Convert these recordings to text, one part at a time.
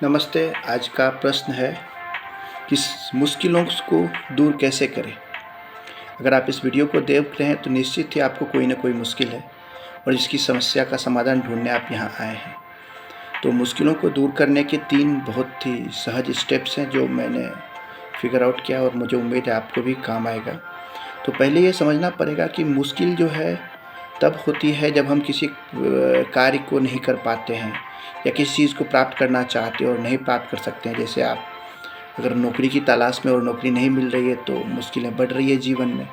नमस्ते। आज का प्रश्न है कि मुश्किलों को दूर कैसे करें। अगर आप इस वीडियो को देख रहे हैं तो निश्चित ही आपको कोई ना कोई मुश्किल है और इसकी समस्या का समाधान ढूंढने आप यहाँ आए हैं। तो मुश्किलों को दूर करने के 3 बहुत ही सहज स्टेप्स हैं जो मैंने फिगर आउट किया और मुझे उम्मीद है आपको भी काम आएगा। तो पहले ये समझना पड़ेगा कि मुश्किल जो है तब होती है जब हम किसी कार्य को नहीं कर पाते हैं या किसी चीज़ को प्राप्त करना चाहते हो और नहीं प्राप्त कर सकते हैं। जैसे आप अगर नौकरी की तलाश में और नौकरी नहीं मिल रही है तो मुश्किलें बढ़ रही है जीवन में।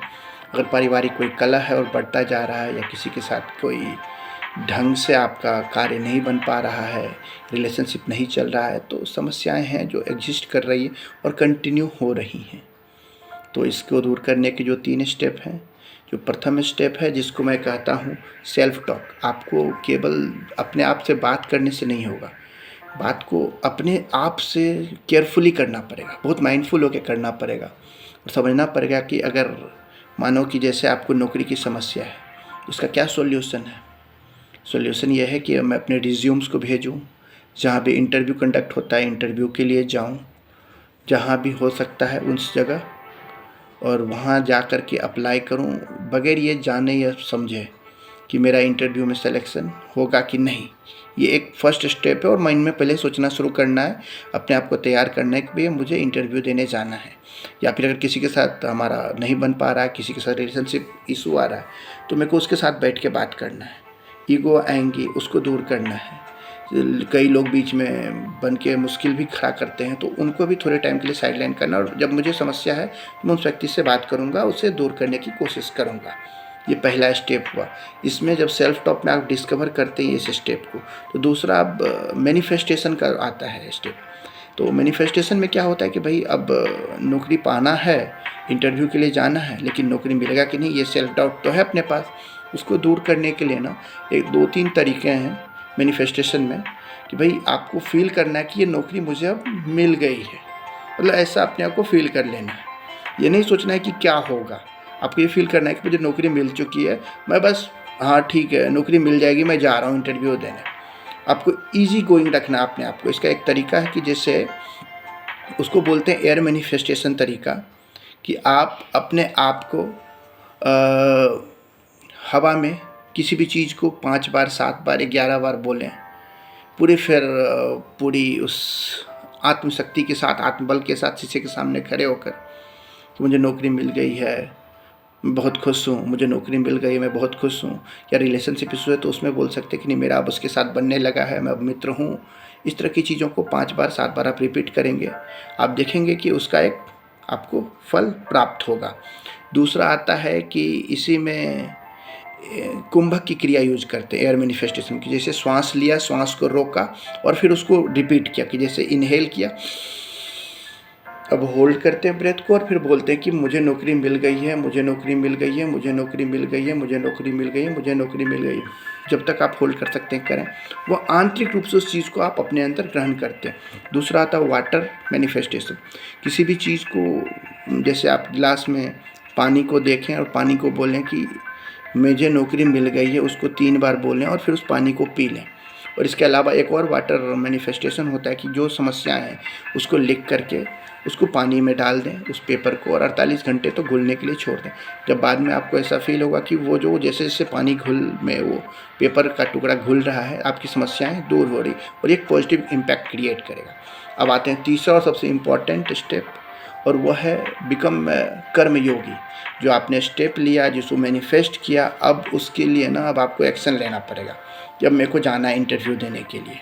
अगर पारिवारिक कोई कलह है और बढ़ता जा रहा है या किसी के साथ कोई ढंग से आपका कार्य नहीं बन पा रहा है, रिलेशनशिप नहीं चल रहा है, तो समस्याएं हैं जो एग्जिस्ट कर रही है और कंटिन्यू हो रही हैं। तो इसको दूर करने के जो 3 स्टेप हैं, जो प्रथम स्टेप है जिसको मैं कहता हूँ सेल्फ टॉक। आपको केवल अपने आप से बात करने से नहीं होगा, बात को अपने आप से केयरफुली करना पड़ेगा, बहुत माइंडफुल होकर करना पड़ेगा और समझना पड़ेगा कि अगर मानो कि जैसे आपको नौकरी की समस्या है, उसका क्या सॉल्यूशन है। सॉल्यूशन यह है कि मैं अपने रिज्यूम्स को भेजूँ, जहाँ भी इंटरव्यू कंडक्ट होता है इंटरव्यू के लिए जाऊँ, जहाँ भी हो सकता है उस जगह, और वहाँ जा कर के अप्लाई करूँ बगैर ये जाने या समझे कि मेरा इंटरव्यू में सिलेक्शन होगा कि नहीं। ये एक फर्स्ट स्टेप है और माइंड में पहले सोचना शुरू करना है, अपने आप को तैयार करना है कि भैया मुझे इंटरव्यू देने जाना है। या फिर अगर किसी के साथ हमारा नहीं बन पा रहा है, किसी के साथ रिलेशनशिप इशू आ रहा है, तो मेरे को उसके साथ बैठ के बात करना है। ईगो आएंगी, उसको दूर करना है। कई लोग बीच में बन के मुश्किल भी खड़ा करते हैं, तो उनको भी थोड़े टाइम के लिए साइडलाइन करना, और जब मुझे समस्या है तो मैं उस व्यक्ति से बात करूँगा, उसे दूर करने की कोशिश करूँगा। ये पहला स्टेप हुआ। इसमें जब सेल्फ टॉक में आप डिस्कवर करते हैं इस स्टेप को, तो दूसरा अब मैनिफेस्टेशन का आता है स्टेप। तो मैनिफेस्टेशन में क्या होता है कि भाई अब नौकरी पाना है, इंटरव्यू के लिए जाना है, लेकिन नौकरी मिलेगा कि नहीं, ये सेल्फ डाउट तो है अपने पास। उसको दूर करने के लिए ना एक 2-3 तरीके हैं मैनिफेस्टेशन में कि भाई आपको फील करना है कि ये नौकरी मुझे अब मिल गई है। मतलब ऐसा अपने आप को फील कर लेना है। ये नहीं सोचना है कि क्या होगा, आपको ये फील करना है कि मुझे नौकरी मिल चुकी है, मैं बस हाँ ठीक है नौकरी मिल जाएगी, मैं जा रहा हूँ इंटरव्यू देने। आपको ईजी गोइंग रखना है अपने आप को। इसका एक तरीका है कि जैसे उसको बोलते हैं एयर मैनिफेस्टेशन तरीका, कि आप अपने आप को हवा में किसी भी चीज़ को 5 बार, 7 बार, 11 बार बोलें, पूरी उस आत्मशक्ति के साथ, आत्मबल के साथ शीशे के सामने खड़े होकर कि मुझे नौकरी मिल गई है, मैं बहुत खुश हूँ, मुझे नौकरी मिल गई है, मैं बहुत खुश हूँ। या रिलेशनशिप इशू है तो उसमें बोल सकते हैं कि नहीं मेरा अब उसके साथ बनने लगा है, मैं अब मित्र हूँ। इस तरह की चीज़ों को 5 बार, 7 बार आप रिपीट करेंगे, आप देखेंगे कि उसका एक आपको फल प्राप्त होगा। दूसरा आता है कि इसी में कुंभक की क्रिया यूज करते हैं एयर मैनिफेस्टेशन की। जैसे श्वास लिया, श्वास को रोका और फिर उसको रिपीट किया, कि जैसे इनहेल किया, अब होल्ड करते हैं ब्रेथ को और फिर बोलते हैं कि मुझे नौकरी मिल गई है, मुझे नौकरी मिल गई है, मुझे नौकरी मिल गई है, मुझे नौकरी मिल गई है, मुझे नौकरी मिल गई है। जब तक आप होल्ड कर सकते हैं करें। वो आंतरिक रूप से उस चीज़ को आप अपने अंदर ग्रहण करते हैं। दूसरा आता है वाटर मैनिफेस्टेशन। किसी भी चीज़ को, जैसे आप गिलास में पानी को देखें और पानी को बोलें कि मुझे नौकरी मिल गई है, उसको 3 बार बोलें और फिर उस पानी को पी लें। और इसके अलावा एक और वाटर मैनिफेस्टेशन होता है कि जो समस्याएं हैं उसको लिख करके उसको पानी में डाल दें, उस पेपर को, और 48 घंटे तो घुलने के लिए छोड़ दें। जब बाद में आपको ऐसा फील होगा कि वो जो जैसे जैसे पानी वो पेपर का टुकड़ा घुल रहा है, आपकी समस्याएं दूर हो रही और एक पॉजिटिव इम्पैक्ट क्रिएट करेगा। अब आते हैं तीसरा और सबसे इम्पॉर्टेंट स्टेप, और वह है बिकम कर्म योगी। जो आपने स्टेप लिया, जिसको मैनिफेस्ट किया, अब उसके लिए ना अब आपको एक्शन लेना पड़ेगा। जब मेरे को जाना है इंटरव्यू देने के लिए,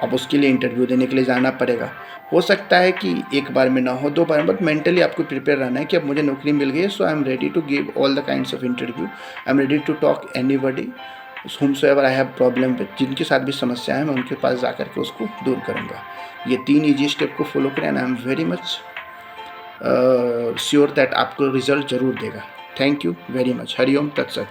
अब उसके लिए इंटरव्यू देने के लिए जाना पड़ेगा। हो सकता है कि एक बार में ना हो, 2 बार, बट मेंटली आपको प्रिपेयर रहना है कि अब मुझे नौकरी मिल गई है, so I am ready to give all the kinds of interview, I am ready to talk anybody whomsoever I have problem with. जिनके साथ भी समस्या है मैं उनके पास जा कर के उसको दूर करूँगा। ये 3 ईजी स्टेप को फॉलो करें and I am very much sure that आपको रिजल्ट ज़रूर देगा। Thank you very much. Hariom तत्सत।